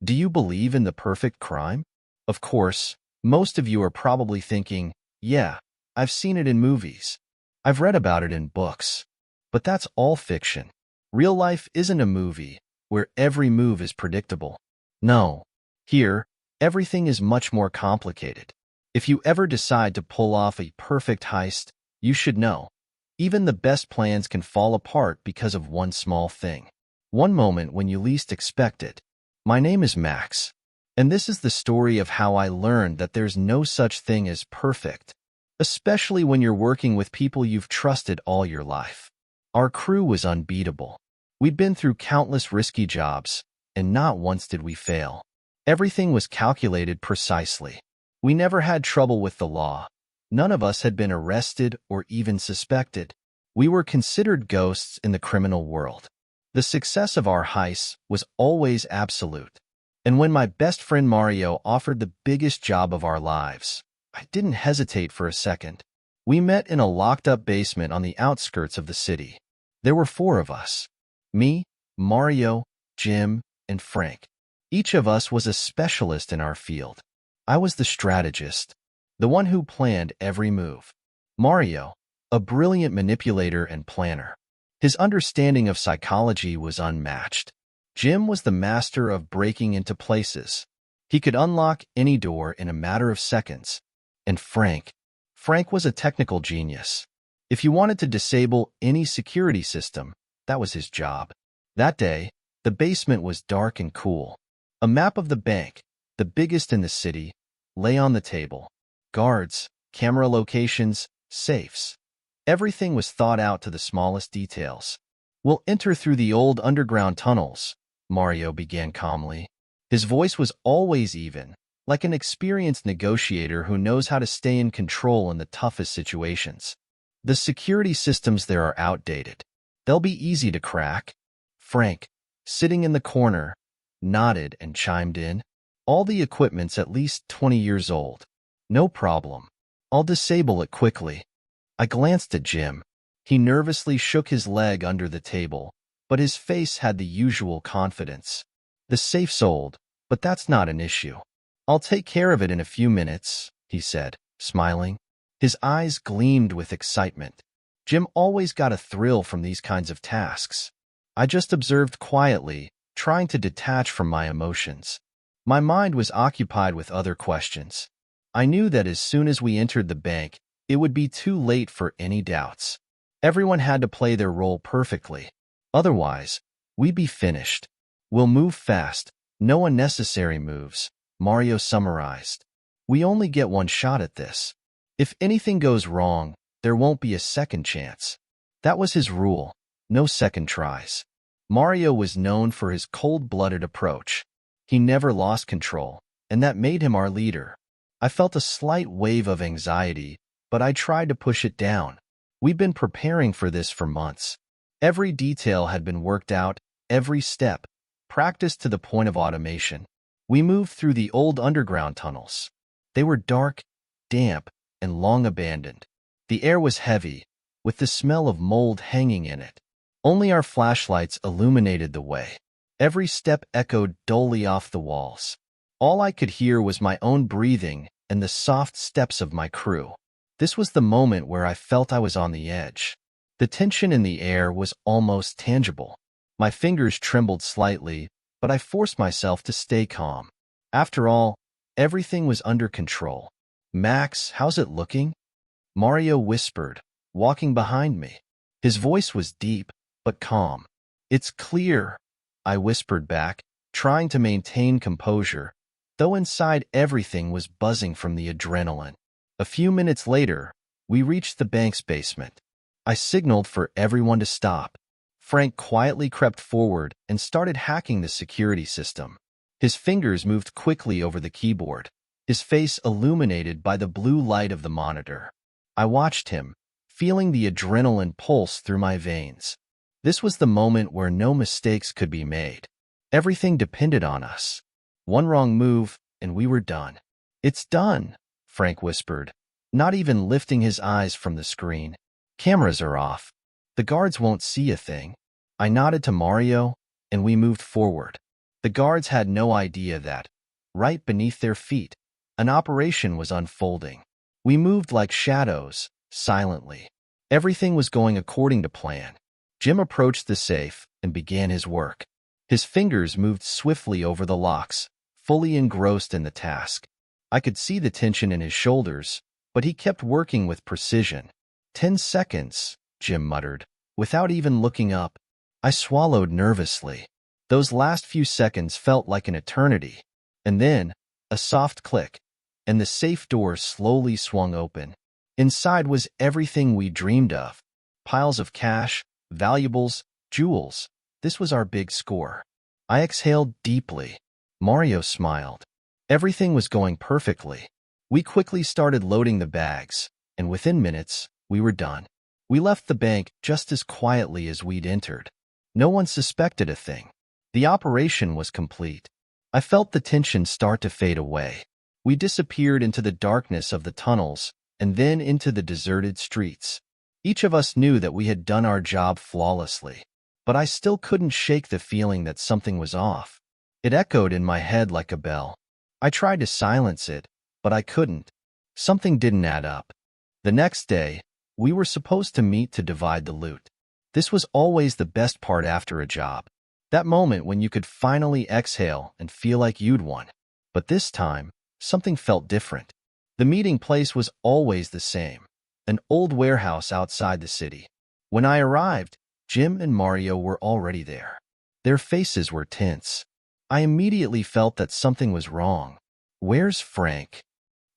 Do you believe in the perfect crime? Of course, most of you are probably thinking, yeah, I've seen it in movies. I've read about it in books. But that's all fiction. Real life isn't a movie where every move is predictable. No. Here, everything is much more complicated. If you ever decide to pull off a perfect heist, you should know. Even the best plans can fall apart because of one small thing. One moment when you least expect it. My name is Max, and this is the story of how I learned that there's no such thing as perfect, especially when you're working with people you've trusted all your life. Our crew was unbeatable. We'd been through countless risky jobs, and not once did we fail. Everything was calculated precisely. We never had trouble with the law. None of us had been arrested or even suspected. We were considered ghosts in the criminal world. The success of our heists was always absolute. And when my best friend Mario offered the biggest job of our lives, I didn't hesitate for a second. We met in a locked-up basement on the outskirts of the city. There were 4 of us. Me, Mario, Jim, and Frank. Each of us was a specialist in our field. I was the strategist, the one who planned every move. Mario, a brilliant manipulator and planner. His understanding of psychology was unmatched. Jim was the master of breaking into places. He could unlock any door in a matter of seconds. And Frank was a technical genius. If you wanted to disable any security system, that was his job. That day, the basement was dark and cool. A map of the bank, the biggest in the city, lay on the table. Guards, camera locations, safes. Everything was thought out to the smallest details. "We'll enter through the old underground tunnels," Mario began calmly. His voice was always even, like an experienced negotiator who knows how to stay in control in the toughest situations. "The security systems there are outdated. They'll be easy to crack." Frank, sitting in the corner, nodded and chimed in. "All the equipment's at least 20 years old. No problem. I'll disable it quickly." I glanced at Jim. He nervously shook his leg under the table, but his face had the usual confidence. "The safe's old, but that's not an issue. I'll take care of it in a few minutes," he said, smiling. His eyes gleamed with excitement. Jim always got a thrill from these kinds of tasks. I just observed quietly, trying to detach from my emotions. My mind was occupied with other questions. I knew that as soon as we entered the bank, it would be too late for any doubts. Everyone had to play their role perfectly. Otherwise, we'd be finished. "We'll move fast, no unnecessary moves," Mario summarized. "We only get one shot at this. If anything goes wrong, there won't be a second chance." That was his rule, no second tries. Mario was known for his cold-blooded approach. He never lost control, and that made him our leader. I felt a slight wave of anxiety, but I tried to push it down. We'd been preparing for this for months. Every detail had been worked out, every step, practiced to the point of automation. We moved through the old underground tunnels. They were dark, damp, and long abandoned. The air was heavy, with the smell of mold hanging in it. Only our flashlights illuminated the way. Every step echoed dully off the walls. All I could hear was my own breathing and the soft steps of my crew. This was the moment where I felt I was on the edge. The tension in the air was almost tangible. My fingers trembled slightly, but I forced myself to stay calm. After all, everything was under control. "Max, how's it looking?" Mario whispered, walking behind me. His voice was deep, but calm. "It's clear," I whispered back, trying to maintain composure, though inside everything was buzzing from the adrenaline. A few minutes later, we reached the bank's basement. I signaled for everyone to stop. Frank quietly crept forward and started hacking the security system. His fingers moved quickly over the keyboard, his face illuminated by the blue light of the monitor. I watched him, feeling the adrenaline pulse through my veins. This was the moment where no mistakes could be made. Everything depended on us. One wrong move, and we were done. "It's done," Frank whispered, not even lifting his eyes from the screen. "Cameras are off. The guards won't see a thing." I nodded to Mario, and we moved forward. The guards had no idea that, right beneath their feet, an operation was unfolding. We moved like shadows, silently. Everything was going according to plan. Jim approached the safe and began his work. His fingers moved swiftly over the locks, fully engrossed in the task. I could see the tension in his shoulders, but he kept working with precision. 10 seconds, Jim muttered, without even looking up. I swallowed nervously. Those last few seconds felt like an eternity. And then, a soft click, and the safe door slowly swung open. Inside was everything we dreamed of. Piles of cash, valuables, jewels. This was our big score. I exhaled deeply. Mario smiled. Everything was going perfectly. We quickly started loading the bags, and within minutes, we were done. We left the bank just as quietly as we'd entered. No one suspected a thing. The operation was complete. I felt the tension start to fade away. We disappeared into the darkness of the tunnels and then into the deserted streets. Each of us knew that we had done our job flawlessly, but I still couldn't shake the feeling that something was off. It echoed in my head like a bell. I tried to silence it, but I couldn't. Something didn't add up. The next day, we were supposed to meet to divide the loot. This was always the best part after a job. That moment when you could finally exhale and feel like you'd won. But this time, something felt different. The meeting place was always the same, an old warehouse outside the city. When I arrived, Jim and Mario were already there. Their faces were tense. I immediately felt that something was wrong. "Where's Frank?"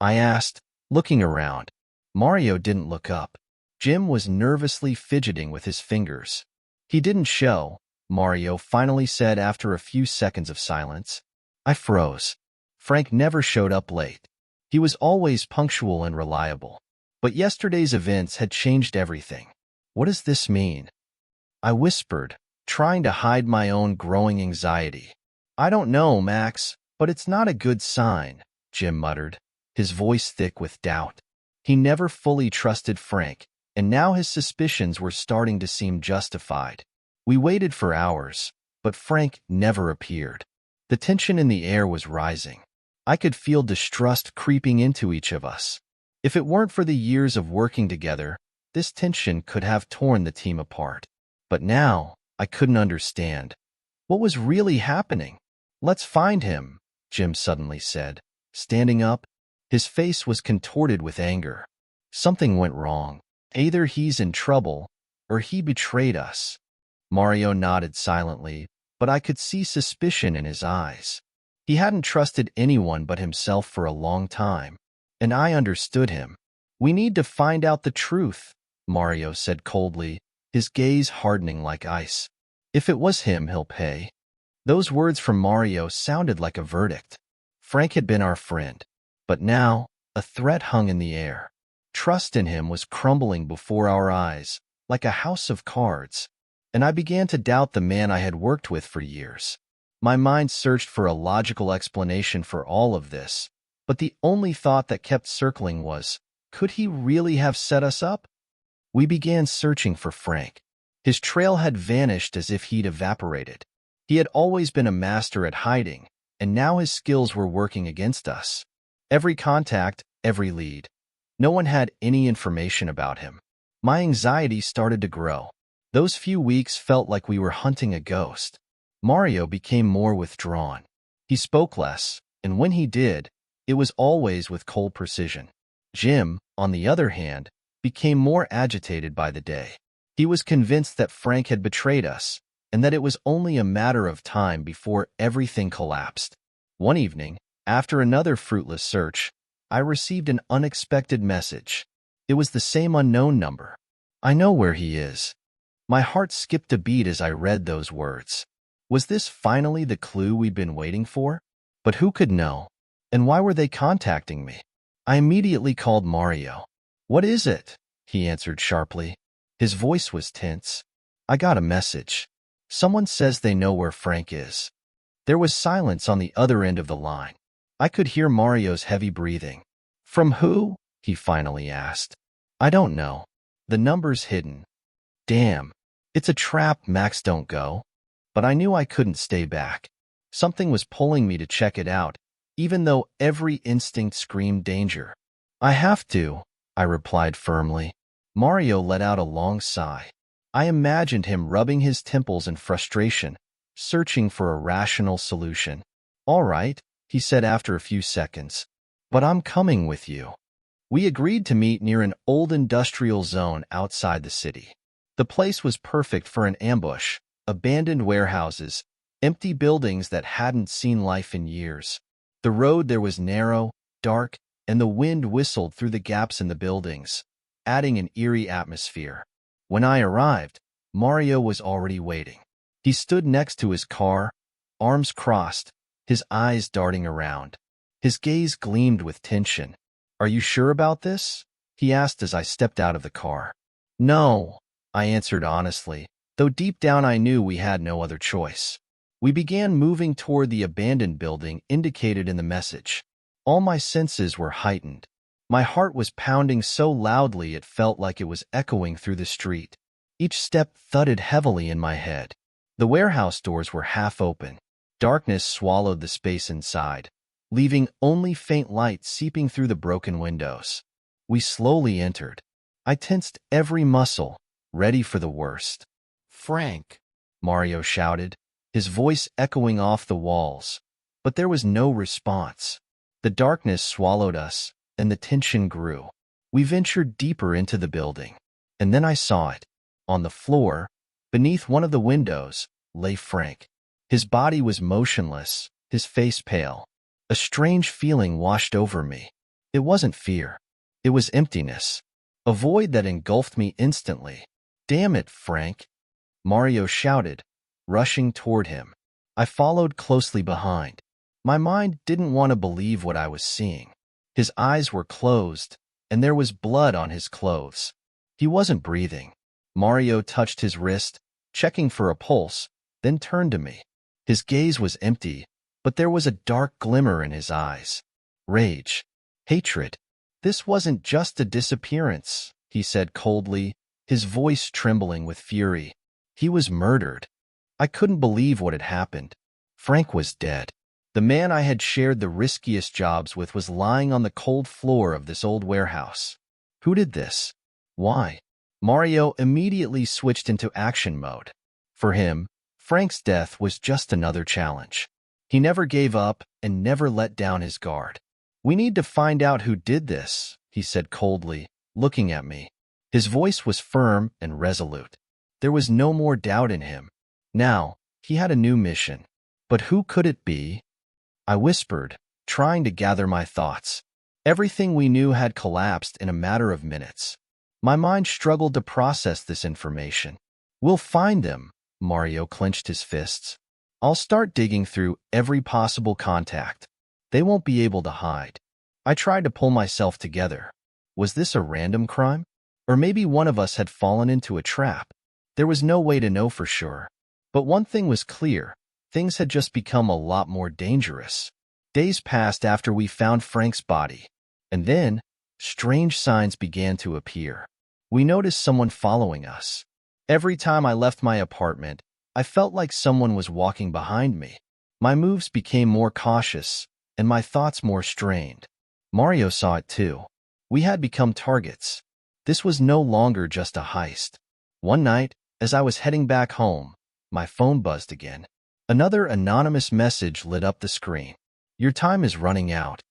I asked, looking around. Mario didn't look up. Jim was nervously fidgeting with his fingers. "He didn't show," Mario finally said after a few seconds of silence. I froze. Frank never showed up late. He was always punctual and reliable. But yesterday's events had changed everything. "What does this mean?" I whispered, trying to hide my own growing anxiety. "I don't know, Max, but it's not a good sign," Jim muttered, his voice thick with doubt. He never fully trusted Frank, and now his suspicions were starting to seem justified. We waited for hours, but Frank never appeared. The tension in the air was rising. I could feel distrust creeping into each of us. If it weren't for the years of working together, this tension could have torn the team apart. But now, I couldn't understand. What was really happening? "Let's find him," Jim suddenly said, standing up. His face was contorted with anger. Something went wrong. Either he's in trouble, or he betrayed us. Mario nodded silently, but I could see suspicion in his eyes. He hadn't trusted anyone but himself for a long time, and I understood him. "We need to find out the truth," Mario said coldly, his gaze hardening like ice. "If it was him, he'll pay." Those words from Mario sounded like a verdict. Frank had been our friend, but now a threat hung in the air. Trust in him was crumbling before our eyes, like a house of cards, and I began to doubt the man I had worked with for years. My mind searched for a logical explanation for all of this, but the only thought that kept circling was, could he really have set us up? We began searching for Frank. His trail had vanished as if he'd evaporated. He had always been a master at hiding, and now his skills were working against us. Every contact, every lead. No one had any information about him. My anxiety started to grow. Those few weeks felt like we were hunting a ghost. Mario became more withdrawn. He spoke less, and when he did, it was always with cold precision. Jim, on the other hand, became more agitated by the day. He was convinced that Frank had betrayed us, and that it was only a matter of time before everything collapsed. One evening, after another fruitless search, I received an unexpected message. It was the same unknown number. "I know where he is." My heart skipped a beat as I read those words. Was this finally the clue we'd been waiting for? But who could know? And why were they contacting me? I immediately called Mario. "What is it?" he answered sharply. His voice was tense. "I got a message. Someone says they know where Frank is." There was silence on the other end of the line. I could hear Mario's heavy breathing. "From who?" he finally asked. "I don't know. The number's hidden." Damn. It's a trap, Max, don't go. But I knew I couldn't stay back. Something was pulling me to check it out, even though every instinct screamed danger. I have to, I replied firmly. Mario let out a long sigh. I imagined him rubbing his temples in frustration, searching for a rational solution. All right, he said after a few seconds. But I'm coming with you. We agreed to meet near an old industrial zone outside the city. The place was perfect for an ambush: abandoned warehouses, empty buildings that hadn't seen life in years. The road there was narrow, dark, and the wind whistled through the gaps in the buildings, adding an eerie atmosphere. When I arrived, Mario was already waiting. He stood next to his car, arms crossed, his eyes darting around. His gaze gleamed with tension. "Are you sure about this?" he asked as I stepped out of the car. "No," I answered honestly, though deep down I knew we had no other choice. We began moving toward the abandoned building indicated in the message. All my senses were heightened. My heart was pounding so loudly it felt like it was echoing through the street. Each step thudded heavily in my head. The warehouse doors were half open. Darkness swallowed the space inside, leaving only faint light seeping through the broken windows. We slowly entered. I tensed every muscle, ready for the worst. "Frank!" Mario shouted, his voice echoing off the walls. But there was no response. The darkness swallowed us, and the tension grew. We ventured deeper into the building. And then I saw it. On the floor, beneath one of the windows, lay Frank. His body was motionless, his face pale. A strange feeling washed over me. It wasn't fear. It was emptiness. A void that engulfed me instantly. "Damn it, Frank!" Mario shouted, rushing toward him. I followed closely behind. My mind didn't want to believe what I was seeing. His eyes were closed, and there was blood on his clothes. He wasn't breathing. Mario touched his wrist, checking for a pulse, then turned to me. His gaze was empty, but there was a dark glimmer in his eyes. Rage. Hatred. "This wasn't just a disappearance," he said coldly, his voice trembling with fury. "He was murdered." I couldn't believe what had happened. Frank was dead. The man I had shared the riskiest jobs with was lying on the cold floor of this old warehouse. Who did this? Why? Mario immediately switched into action mode. For him, Frank's death was just another challenge. He never gave up and never let down his guard. "We need to find out who did this," he said coldly, looking at me. His voice was firm and resolute. There was no more doubt in him. Now, he had a new mission. But who could it be? I whispered, trying to gather my thoughts. Everything we knew had collapsed in a matter of minutes. My mind struggled to process this information. "We'll find them," Mario clenched his fists. "I'll start digging through every possible contact. They won't be able to hide." I tried to pull myself together. Was this a random crime? Or maybe one of us had fallen into a trap? There was no way to know for sure. But one thing was clear. Things had just become a lot more dangerous. Days passed after we found Frank's body. And then, strange signs began to appear. We noticed someone following us. Every time I left my apartment, I felt like someone was walking behind me. My moves became more cautious, and my thoughts more strained. Mario saw it too. We had become targets. This was no longer just a heist. One night, as I was heading back home, my phone buzzed again. Another anonymous message lit up the screen. "Your time is running out."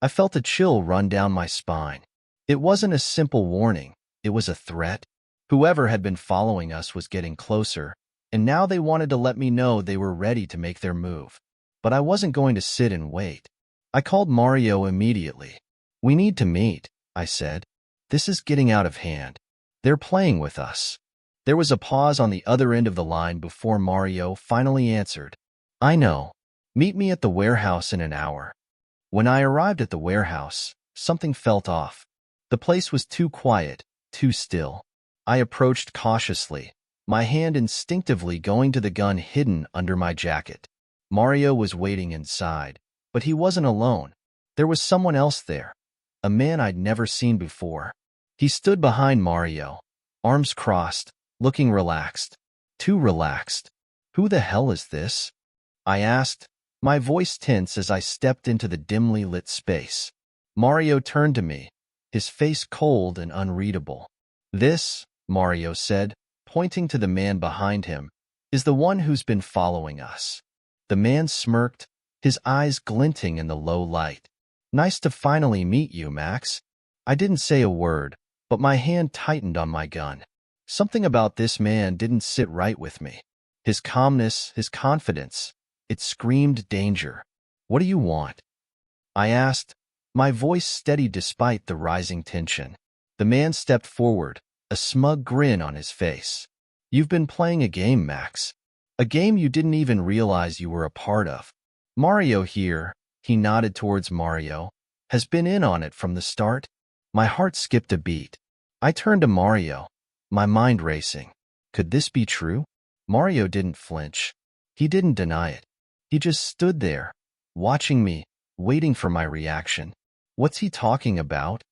I felt a chill run down my spine. It wasn't a simple warning. It was a threat. Whoever had been following us was getting closer, and now they wanted to let me know they were ready to make their move. But I wasn't going to sit and wait. I called Mario immediately. "We need to meet," I said. "This is getting out of hand. They're playing with us." There was a pause on the other end of the line before Mario finally answered. "I know. Meet me at the warehouse in an hour." When I arrived at the warehouse, something felt off. The place was too quiet, too still. I approached cautiously, my hand instinctively going to the gun hidden under my jacket. Mario was waiting inside, but he wasn't alone. There was someone else there, a man I'd never seen before. He stood behind Mario, arms crossed, looking relaxed. Too relaxed. "Who the hell is this?" I asked, My voice tense as I stepped into the dimly lit space. Mario turned to me, his face cold and unreadable. "This," Mario said, pointing to the man behind him, "is the one who's been following us." The man smirked, his eyes glinting in the low light. "Nice to finally meet you, Max." I didn't say a word, but my hand tightened on my gun. Something about this man didn't sit right with me. His calmness, his confidence, it screamed danger. "What do you want?" I asked, my voice steady despite the rising tension. The man stepped forward, a smug grin on his face. "You've been playing a game, Max. A game you didn't even realize you were a part of. Mario here," he nodded towards Mario, "has been in on it from the start." My heart skipped a beat. I turned to Mario, my mind racing. Could this be true? Mario didn't flinch. He didn't deny it. He just stood there, watching me, waiting for my reaction. "What's he talking about?"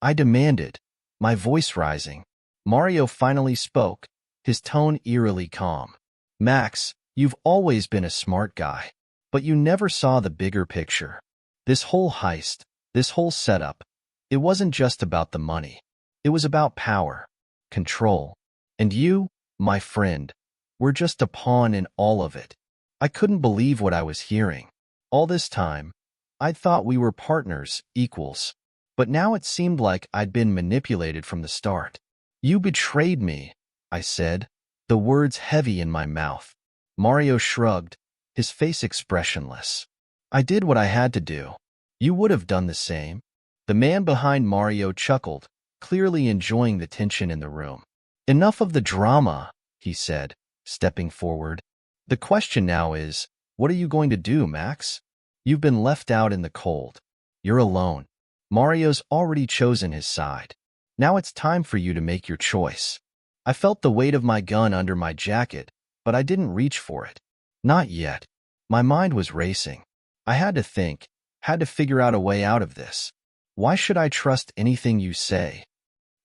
I demanded, my voice rising. Mario finally spoke, his tone eerily calm. "Max, you've always been a smart guy, but you never saw the bigger picture. This whole heist, this whole setup, it wasn't just about the money. It was about power, control. And you, my friend, were just a pawn in all of it." I couldn't believe what I was hearing. All this time, I'd thought we were partners, equals. But now it seemed like I'd been manipulated from the start. "You betrayed me," I said, the words heavy in my mouth. Mario shrugged, his face expressionless. "I did what I had to do. You would have done the same." The man behind Mario chuckled, clearly enjoying the tension in the room. "Enough of the drama," he said, stepping forward. "The question now is, what are you going to do, Max? You've been left out in the cold. You're alone. Mario's already chosen his side. Now it's time for you to make your choice." I felt the weight of my gun under my jacket, but I didn't reach for it. Not yet. My mind was racing. I had to think, had to figure out a way out of this. "Why should I trust anything you say?"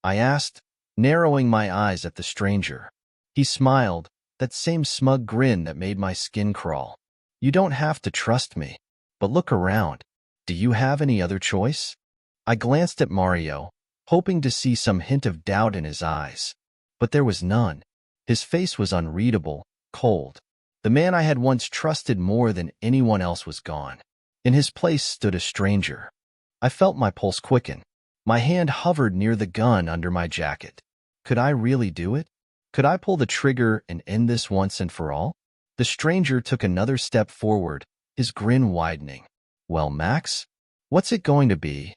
I asked, narrowing my eyes at the stranger. He smiled, that same smug grin that made my skin crawl. "You don't have to trust me, but look around. Do you have any other choice?" I glanced at Mario, hoping to see some hint of doubt in his eyes. But there was none. His face was unreadable, cold. The man I had once trusted more than anyone else was gone. In his place stood a stranger. I felt my pulse quicken. My hand hovered near the gun under my jacket. Could I really do it? Could I pull the trigger and end this once and for all? The stranger took another step forward, his grin widening. "Well, Max, what's it going to be?"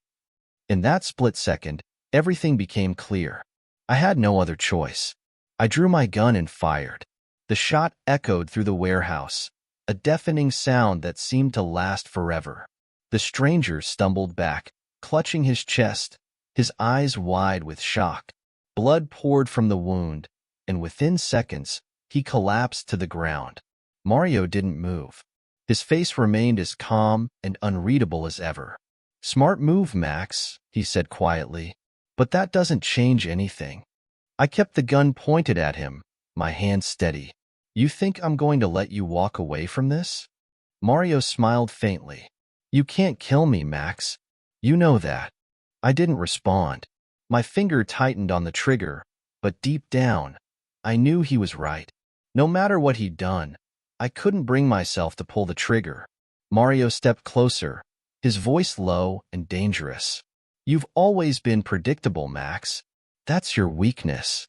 In that split second, everything became clear. I had no other choice. I drew my gun and fired. The shot echoed through the warehouse, a deafening sound that seemed to last forever. The stranger stumbled back, clutching his chest, his eyes wide with shock. Blood poured from the wound, and within seconds, he collapsed to the ground. Mario didn't move. His face remained as calm and unreadable as ever. "Smart move, Max," he said quietly, "but that doesn't change anything." I kept the gun pointed at him, my hand steady. "You think I'm going to let you walk away from this?" Mario smiled faintly. "You can't kill me, Max. You know that." I didn't respond. My finger tightened on the trigger, but deep down, I knew he was right. No matter what he'd done, I couldn't bring myself to pull the trigger. Mario stepped closer, his voice low and dangerous. "You've always been predictable, Max. That's your weakness."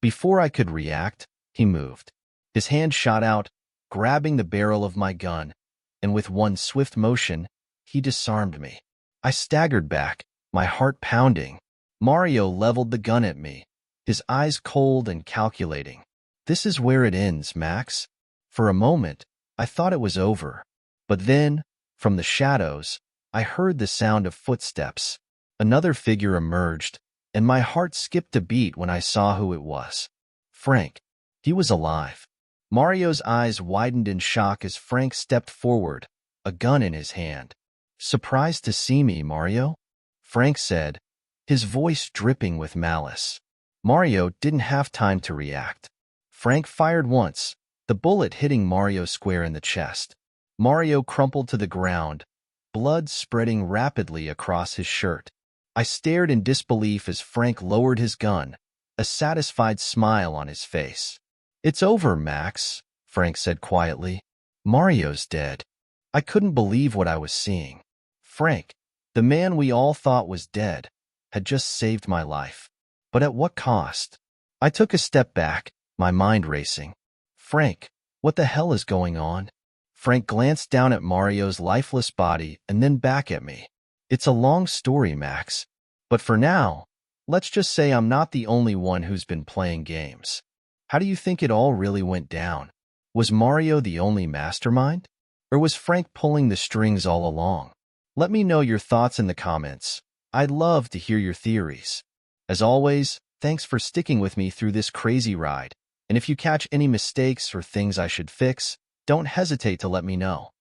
Before I could react, he moved. His hand shot out, grabbing the barrel of my gun, and with one swift motion, he disarmed me. I staggered back, my heart pounding. Mario leveled the gun at me, his eyes cold and calculating. "This is where it ends, Max." For a moment, I thought it was over. But then, from the shadows, I heard the sound of footsteps. Another figure emerged, and my heart skipped a beat when I saw who it was. Frank. He was alive. Mario's eyes widened in shock as Frank stepped forward, a gun in his hand. "Surprised to see me, Mario?" Frank said, his voice dripping with malice. Mario didn't have time to react. Frank fired once, the bullet hitting Mario square in the chest. Mario crumpled to the ground, blood spreading rapidly across his shirt. I stared in disbelief as Frank lowered his gun, a satisfied smile on his face. "It's over, Max," Frank said quietly. "Mario's dead." I couldn't believe what I was seeing. Frank, the man we all thought was dead, had just saved my life. But at what cost? I took a step back, my mind racing. "Frank, what the hell is going on?" Frank glanced down at Mario's lifeless body and then back at me. "It's a long story, Max. But for now, let's just say I'm not the only one who's been playing games. How do you think it all really went down? Was Mario the only mastermind? Or was Frank pulling the strings all along?" Let me know your thoughts in the comments. I'd love to hear your theories. As always, thanks for sticking with me through this crazy ride. And if you catch any mistakes or things I should fix, don't hesitate to let me know.